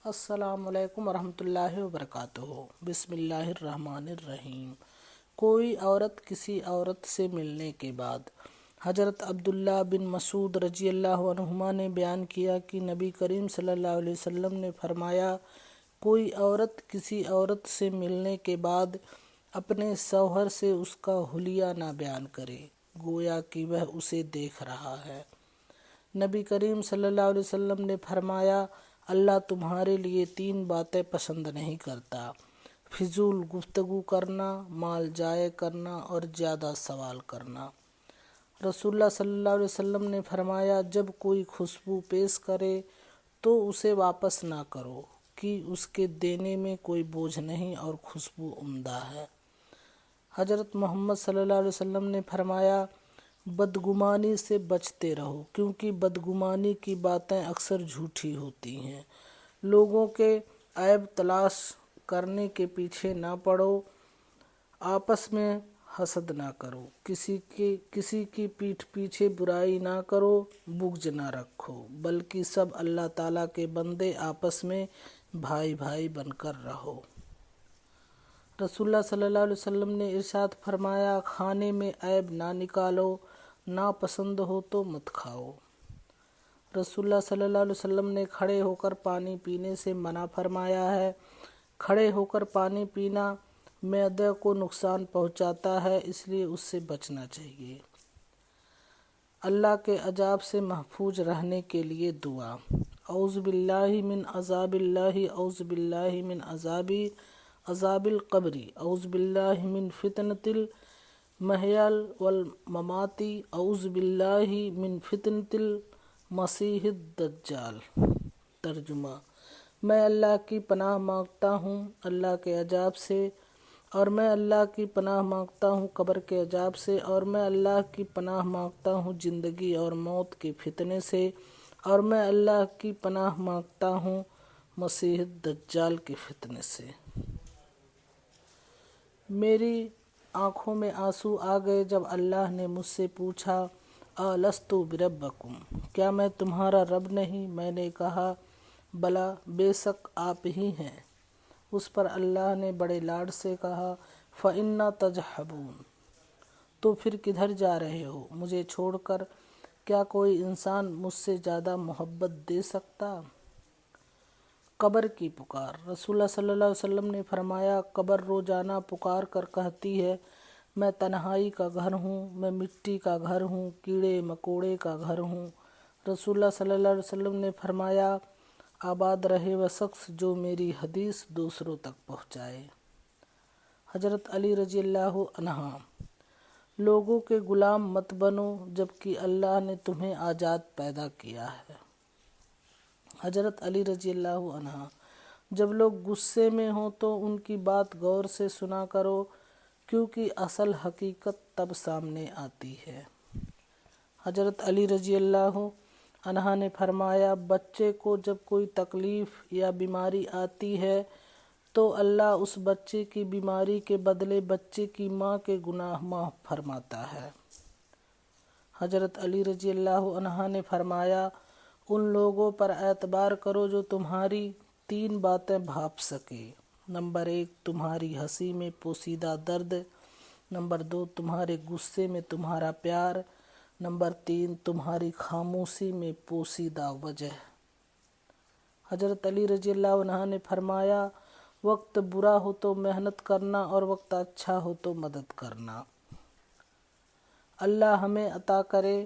السلام علیکم ورحمۃ اللہ وبرکاتہ۔ بسم اللہ الرحمن الرحیم۔ کوئی عورت کسی عورت سے ملنے کے بعد حضرت عبداللہ بن مسعود رضی اللہ عنہما نے بیان کیا کہ نبی کریم صلی اللہ علیہ وسلم نے فرمایا، کوئی عورت کسی عورت سے ملنے کے بعد اپنے شوہر سے اس کا حلیہ نہ بیان کرے گویا کہ وہ اسے دیکھ رہا ہے۔ نبی کریم صلی اللہ علیہ وسلم نے فرمایا، اللہ تمہارے لیے 3 باتیں پسند نہیں کرتا: فضول گفتگو کرنا، مال ضائع کرنا اور زیادہ سوال کرنا۔ رسول اللہ صلی اللہ علیہ وسلم نے فرمایا، جب کوئی خوشبو پیش کرے تو اسے واپس نہ کرو کہ اس کے دینے میں کوئی بوجھ نہیں اور خوشبو عمدہ ہے۔ حضرت محمد صلی اللہ علیہ وسلم نے فرمایا، بدگمانی سے بچتے رہو کیونکہ بدگمانی کی باتیں اکثر جھوٹی ہوتی ہیں۔ لوگوں کے عیب تلاش کرنے کے پیچھے نہ پڑو، آپس میں حسد نہ کرو، کسی کی پیٹھ پیچھے برائی نہ کرو، بغض نہ رکھو، بلکہ سب اللہ تعالیٰ کے بندے آپس میں بھائی بھائی بن کر رہو۔ رسول اللہ صلی اللہ علیہ وسلم نے ارشاد فرمایا، کھانے میں عیب نہ نکالو، ناپسند ہو تو مت کھاؤ۔ رسول اللہ صلی اللہ علیہ وسلم نے کھڑے ہو کر پانی پینے سے منع فرمایا ہے۔ کھڑے ہو کر پانی پینا معدے کو نقصان پہنچاتا ہے، اس لیے اس سے بچنا چاہیے۔ اللہ کے عذاب سے محفوظ رہنے کے لیے دعا: اعوذ باللہ من عذاب اللہ، اعوذ باللہ من عذاب القبر، اعوذ باللہ من فتنۃ المحیا والممات، اعوذ باللہ من فتنۃ المسیح الدجال۔ ترجمہ: میں اللہ کی پناہ مانگتا ہوں اللہ کے عذاب سے، اور میں اللہ کی پناہ مانگتا ہوں قبر کے عذاب سے، اور میں اللہ کی پناہ مانگتا ہوں زندگی اور موت کے فتنے سے، اور میں اللہ کی پناہ مانگتا ہوں مسیح الدجال کے فتنے سے۔ میری آنکھوں میں آنسو آ گئے جب اللہ نے مجھ سے پوچھا، الست بربکم، کیا میں تمہارا رب نہیں؟ میں نے کہا، بلا، بے شک آپ ہی ہیں۔ اس پر اللہ نے بڑے لاڈ سے کہا، فَإِنَّ تَذْهَبُونَ، تو پھر کدھر جا رہے ہو؟ مجھے چھوڑ کر کیا کوئی انسان مجھ سے زیادہ محبت دے سکتا؟ قبر کی پکار: رسول اللہ صلی اللہ علیہ وسلم نے فرمایا، قبر روزانہ پکار کر کہتی ہے، میں تنہائی کا گھر ہوں، میں مٹی کا گھر ہوں، کیڑے مکوڑے کا گھر ہوں۔ رسول اللہ صلی اللہ علیہ وسلم نے فرمایا، آباد رہے وہ شخص جو میری حدیث دوسروں تک پہنچائے۔ حضرت علی رضی اللہ عنہ: لوگوں کے غلام مت بنو جبکہ اللہ نے تمہیں آزاد پیدا کیا ہے۔ حضرت علی رضی اللہ عنہ: جب لوگ غصے میں ہوں تو ان کی بات غور سے سنا کرو کیونکہ اصل حقیقت تب سامنے آتی ہے۔ حضرت علی رضی اللہ عنہ نے فرمایا، بچے کو جب کوئی تکلیف یا بیماری آتی ہے تو اللہ اس بچے کی بیماری کے بدلے بچے کی ماں کے گناہ معاف فرماتا ہے۔ حضرت علی رضی اللہ عنہ نے فرمایا، ان لوگوں پر اعتبار کرو جو تمہاری 3 باتیں بھانپ سکے: نمبر 1، تمہاری ہنسی میں پوشیدہ درد، نمبر 2، تمہارے غصے میں تمہارا پیار، نمبر 3، تمہاری خاموشی میں پوشیدہ وجہ۔ حضرت علی رضی اللہ عنہ نے فرمایا، وقت برا ہو تو محنت کرنا اور وقت اچھا ہو تو مدد کرنا۔ اللہ ہمیں عطا کرے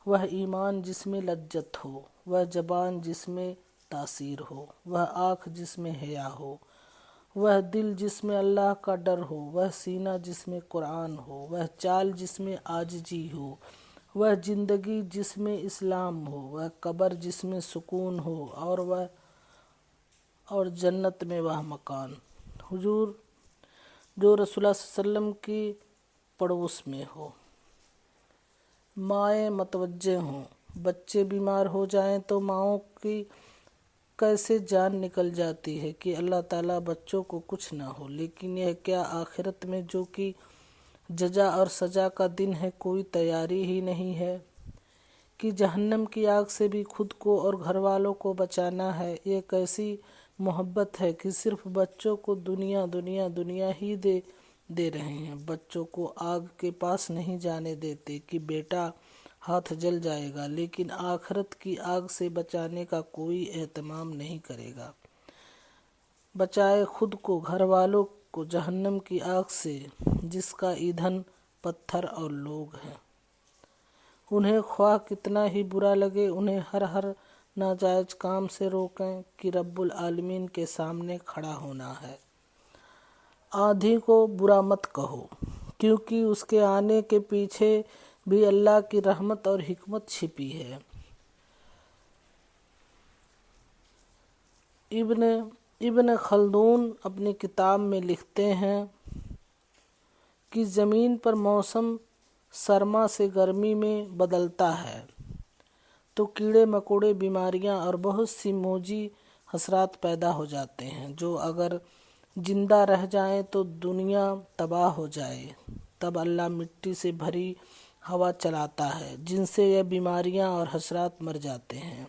وہ ایمان جس میں لذت ہو، وہ زبان جس میں تاثیر ہو، وہ آنکھ جس میں حیا ہو، وہ دل جس میں اللہ کا ڈر ہو، وہ سینہ جس میں قرآن ہو، وہ چال جس میں عاجزی ہو، وہ زندگی جس میں اسلام ہو، وہ قبر جس میں سکون ہو، اور جنت میں وہ مکان حضور جو رسول اللہ صلی اللہ علیہ وسلم کی پڑوس میں ہو۔ مائیں متوجہ ہوں، بچے بیمار ہو جائیں تو ماؤں کی کیسے جان نکل جاتی ہے کہ اللہ تعالیٰ بچوں کو کچھ نہ ہو، لیکن یہ کیا آخرت میں جو کہ جزا اور سزا کا دن ہے کوئی تیاری ہی نہیں ہے کہ جہنم کی آگ سے بھی خود کو اور گھر والوں کو بچانا ہے۔ یہ کیسی محبت ہے کہ صرف بچوں کو دنیا دنیا دنیا ہی دے رہے ہیں، بچوں کو آگ کے پاس نہیں جانے دیتے کہ بیٹا ہاتھ جل جائے گا، لیکن آخرت کی آگ سے بچانے کا کوئی اہتمام نہیں کرے گا۔ بچائے خود کو، گھر والوں کو جہنم کی آگ سے جس کا ایندھن پتھر اور لوگ ہیں۔ انہیں خواہ کتنا ہی برا لگے، انہیں ہر ناجائز کام سے روکیں کہ رب العالمین کے سامنے کھڑا ہونا ہے۔ آندھی کو برا مت کہو، کیونکہ اس کے آنے کے پیچھے بھی اللہ کی رحمت اور حکمت چھپی ہے۔ ابن خلدون اپنی کتاب میں لکھتے ہیں کہ زمین پر موسم سرما سے گرمی میں بدلتا ہے تو کیڑے مکوڑے، بیماریاں اور بہت سی موجی حشرات پیدا ہو جاتے ہیں جو اگر زندہ رہ جائیں تو دنیا تباہ ہو جائے۔ تب اللہ مٹی سے بھری ہوا چلاتا ہے جن سے یہ بیماریاں اور حشرات مر جاتے ہیں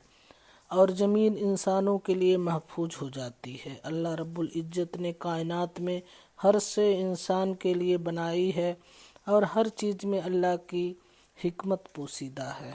اور زمین انسانوں کے لیے محفوظ ہو جاتی ہے۔ اللہ رب العزت نے کائنات میں ہر شے انسان کے لیے بنائی ہے اور ہر چیز میں اللہ کی حکمت پوشیدہ ہے۔